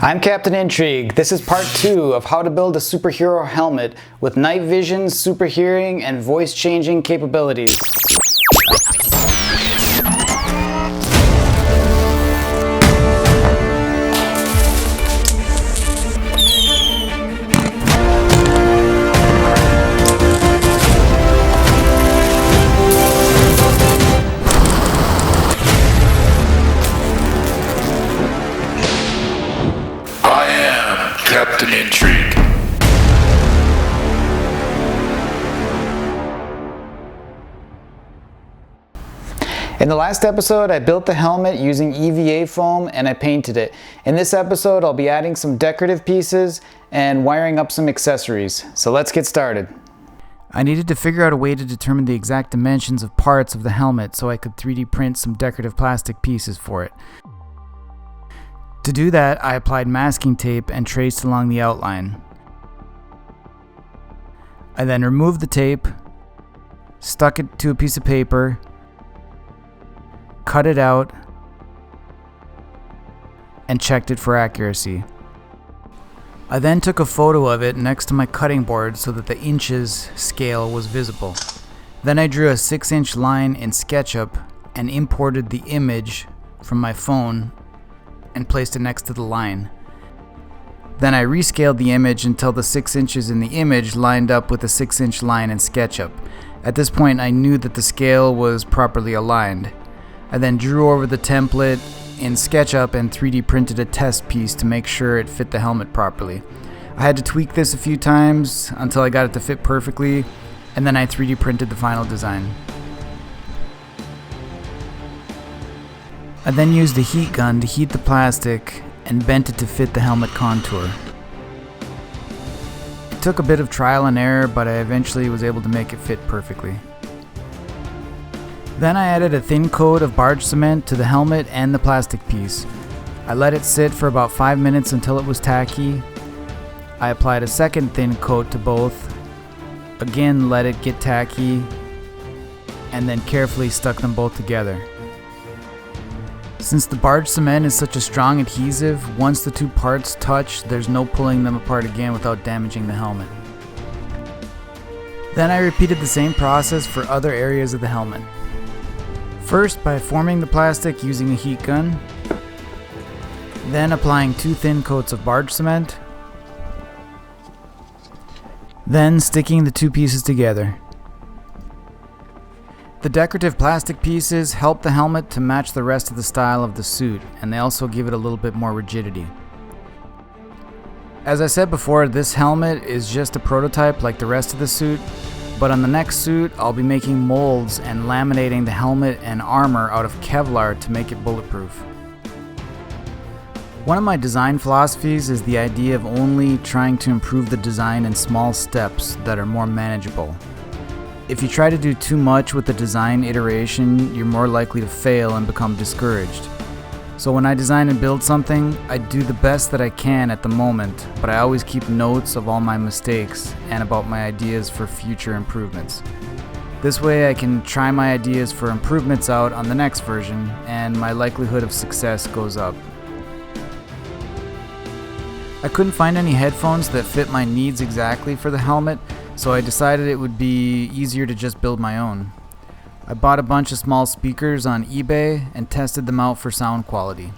I'm Captain Intrigue. This is part 2 of how to build a superhero helmet with night vision, super hearing, and voice changing capabilities. Captain Intrigue. In the last episode, I built the helmet using EVA foam and I painted it. In this episode, I'll be adding some decorative pieces and wiring up some accessories. So let's get started. I needed to figure out a way to determine the exact dimensions of parts of the helmet so I could 3D print some decorative plastic pieces for it. To do that, I applied masking tape and traced along the outline. I then removed the tape, stuck it to a piece of paper, cut it out, and checked it for accuracy. I then took a photo of it next to my cutting board so that the inches scale was visible. Then I drew a 6-inch line in SketchUp and imported the image from my phone and placed it next to the line. Then I rescaled the image until the 6 inches in the image lined up with the 6-inch line in SketchUp. At this point, I knew that the scale was properly aligned. I then drew over the template in SketchUp and 3D printed a test piece to make sure it fit the helmet properly. I had to tweak this a few times until I got it to fit perfectly, and then I 3D printed the final design. I then used a heat gun to heat the plastic and bent it to fit the helmet contour. It took a bit of trial and error, but I eventually was able to make it fit perfectly. Then I added a thin coat of barge cement to the helmet and the plastic piece. I let it sit for about 5 minutes until it was tacky. I applied a second thin coat to both, again let it get tacky, and then carefully stuck them both together. Since the barge cement is such a strong adhesive, once the two parts touch, there's no pulling them apart again without damaging the helmet. Then I repeated the same process for other areas of the helmet. First by forming the plastic using a heat gun, then applying 2 thin coats of barge cement, then sticking the 2 pieces together. The decorative plastic pieces help the helmet to match the rest of the style of the suit, and they also give it a little bit more rigidity. As I said before, this helmet is just a prototype like the rest of the suit, but on the next suit I'll be making molds and laminating the helmet and armor out of Kevlar to make it bulletproof. One of my design philosophies is the idea of only trying to improve the design in small steps that are more manageable. If you try to do too much with the design iteration, you're more likely to fail and become discouraged. So when I design and build something, I do the best that I can at the moment, but I always keep notes of all my mistakes and about my ideas for future improvements. This way I can try my ideas for improvements out on the next version, and my likelihood of success goes up. I couldn't find any headphones that fit my needs exactly for the helmet, so I decided it would be easier to just build my own. I bought a bunch of small speakers on eBay and tested them out for sound quality.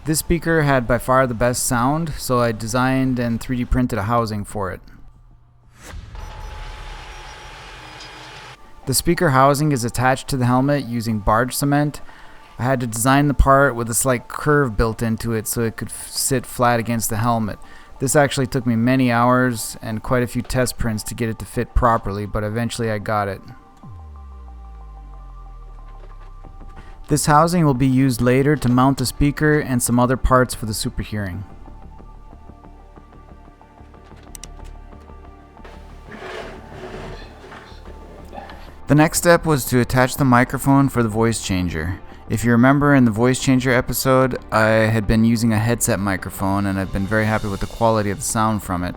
This speaker had by far the best sound, so I designed and 3D printed a housing for it. The speaker housing is attached to the helmet using barge cement. I had to design the part with a slight curve built into it so it could sit flat against the helmet. This actually took me many hours and quite a few test prints to get it to fit properly, but eventually I got it. This housing will be used later to mount the speaker and some other parts for the super hearing. The next step was to attach the microphone for the voice changer. If you remember in the voice changer episode, I had been using a headset microphone and I've been very happy with the quality of the sound from it.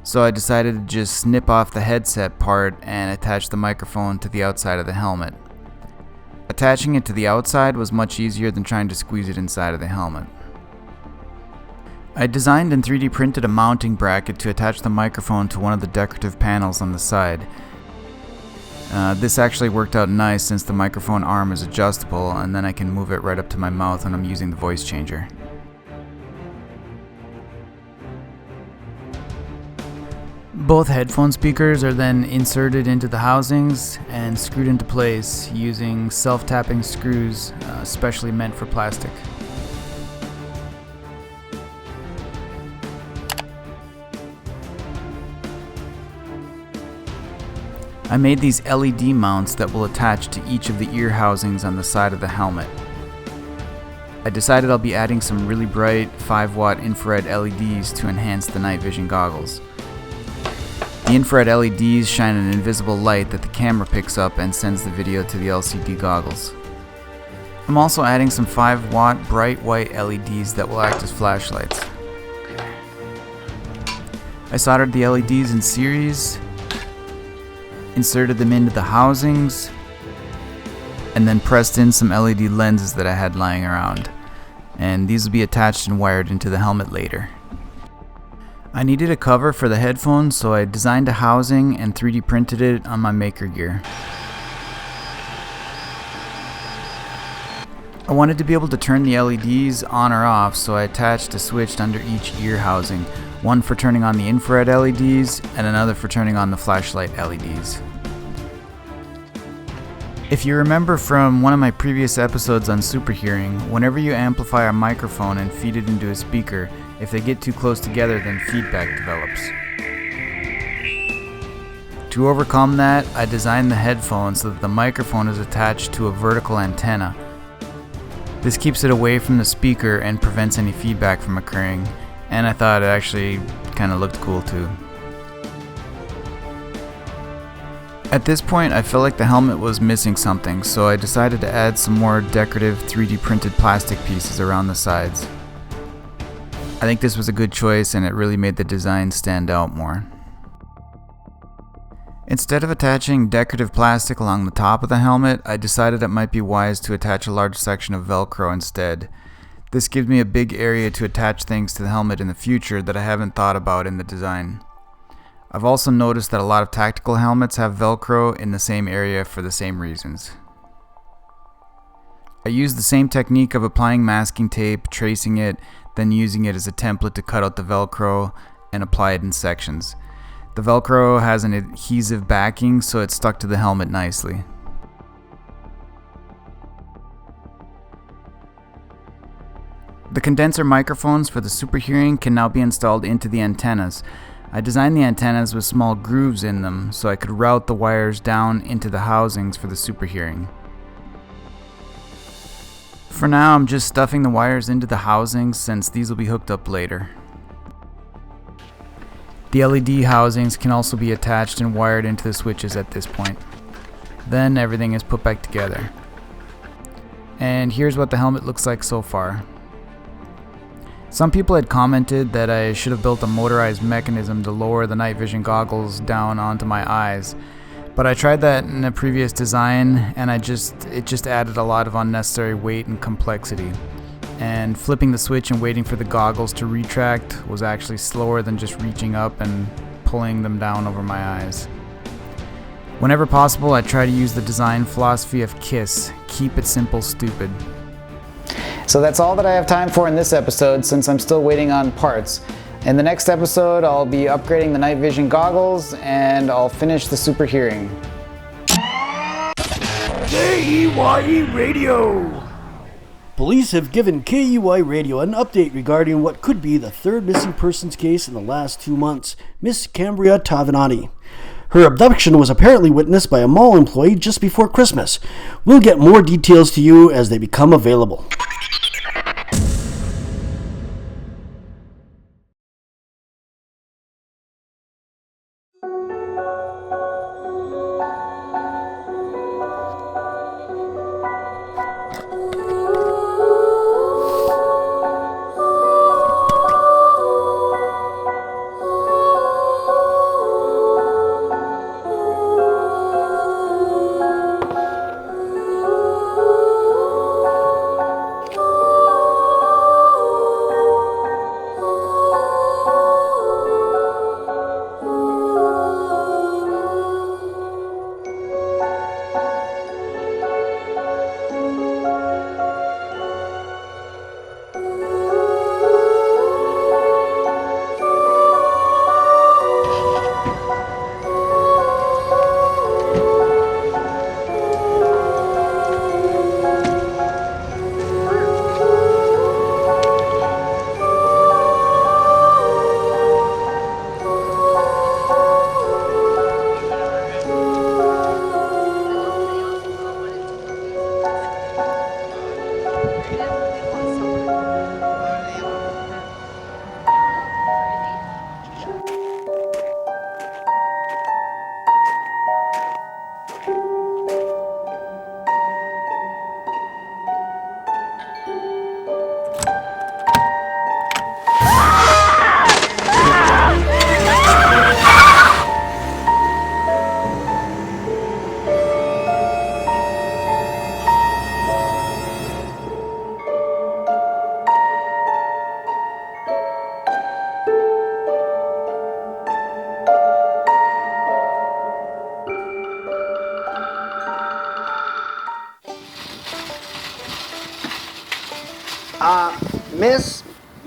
So I decided to just snip off the headset part and attach the microphone to the outside of the helmet. Attaching it to the outside was much easier than trying to squeeze it inside of the helmet. I designed and 3D printed a mounting bracket to attach the microphone to one of the decorative panels on the side. This actually worked out nice since the microphone arm is adjustable, and then I can move it right up to my mouth when I'm using the voice changer. Both headphone speakers are then inserted into the housings and screwed into place using self-tapping screws specially meant for plastic. I made these LED mounts that will attach to each of the ear housings on the side of the helmet. I decided I'll be adding some really bright 5-watt infrared LEDs to enhance the night vision goggles. The infrared LEDs shine an invisible light that the camera picks up and sends the video to the LCD goggles. I'm also adding some 5-watt bright white LEDs that will act as flashlights. I soldered the LEDs in series, inserted them into the housings, and then pressed in some LED lenses that I had lying around. And these will be attached and wired into the helmet later. I needed a cover for the headphones, so I designed a housing and 3D printed it on my maker gear. I wanted to be able to turn the LEDs on or off, so I attached a switch under each ear housing, one for turning on the infrared LEDs and another for turning on the flashlight LEDs. If you remember from one of my previous episodes on super hearing, whenever you amplify a microphone and feed it into a speaker, if they get too close together, then feedback develops. To overcome that, I designed the headphones so that the microphone is attached to a vertical antenna. This keeps it away from the speaker and prevents any feedback from occurring, and I thought it actually kind of looked cool too. At this point, I felt like the helmet was missing something, so I decided to add some more decorative 3D printed plastic pieces around the sides. I think this was a good choice, and it really made the design stand out more. Instead of attaching decorative plastic along the top of the helmet, I decided it might be wise to attach a large section of velcro instead. This gives me a big area to attach things to the helmet in the future that I haven't thought about in the design. I've also noticed that a lot of tactical helmets have velcro in the same area for the same reasons. I used the same technique of applying masking tape, tracing it, then using it as a template to cut out the velcro and apply it in sections. The velcro has an adhesive backing, so it stuck to the helmet nicely. The condenser microphones for the super hearing can now be installed into the antennas. I designed the antennas with small grooves in them so I could route the wires down into the housings for the super hearing. For now, I'm just stuffing the wires into the housings since these will be hooked up later. The LED housings can also be attached and wired into the switches at this point. Then everything is put back together. And here's what the helmet looks like so far. Some people had commented that I should have built a motorized mechanism to lower the night vision goggles down onto my eyes. But I tried that in a previous design, and it just added a lot of unnecessary weight and complexity. And flipping the switch and waiting for the goggles to retract was actually slower than just reaching up and pulling them down over my eyes. Whenever possible, I try to use the design philosophy of KISS, keep it simple, stupid. So that's all that I have time for in this episode since I'm still waiting on parts. In the next episode, I'll be upgrading the night vision goggles and I'll finish the super hearing. KEYE Radio! Police have given KEY Radio an update regarding what could be the third missing persons case in the last 2 months, Miss Cambria Tavinani. Her abduction was apparently witnessed by a mall employee just before Christmas. We'll get more details to you as they become available.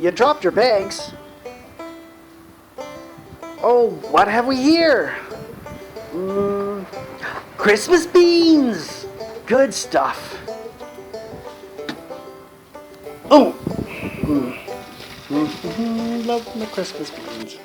you dropped your bags. Oh, what have we here? Christmas beans! Good stuff. Oh! Love the Christmas beans.